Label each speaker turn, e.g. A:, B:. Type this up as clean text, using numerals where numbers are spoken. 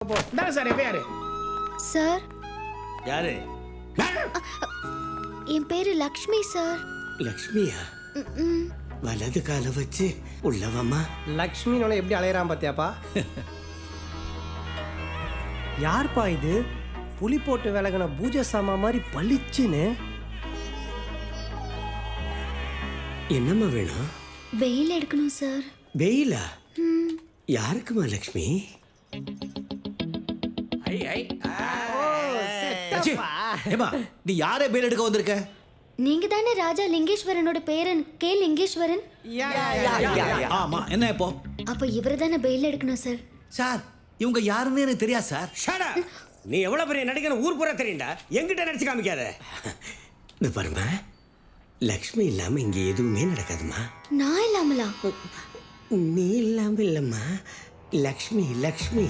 A: இந்தாங்க sir எப்பயாரு
B: sir
C: யாரு?
B: என் பேரு லக்ஷ்மி சார்.
C: லக்ஷ்மியா? வலது கால வச்சு உள்ளவம்மா.
A: லக்ஷ்மினோட எப்படி அலையறான் பாத்தியாப்பா? யார்ப்பா இது? புலி போட்டு விலகின பூஜை சாமா மாதிரி பளிச்சுன்னு.
C: என்னம்மா வேணும்?
B: வெயில் எடுக்கணும் சார்.
C: வெயிலா? யாருக்குமா லக்ஷ்மி?
D: நீ யாரே பேர் எடுக்க வந்திருக்க?
B: நீங்க தானே ராஜா லிங்கேஸ்வரனோட பேரன் கே லிங்கேஸ்வரன்?
D: ஆமா, என்ன இப்போ?
B: அப்ப இவரை தானே பெயில் எடுக்கணும் சார்.
D: சார், இவங்க யாருன்னு எனக்கு தெரியாது சார்.
C: ஷடா! நீ எவ்வளவு பெரிய நடிகர் ஊர் பூரா தெரியும்டா. எங்கிட்ட நடிச்சு காமிக்காத. இந்த பாருமா, லக்ஷ்மி இல்லாம இங்க எதுவுமே நடக்காதுமா.
B: நான் இல்லாமலா?
C: நீ இல்லாம இல்லம்மா, லக்ஷ்மி லக்ஷ்மி.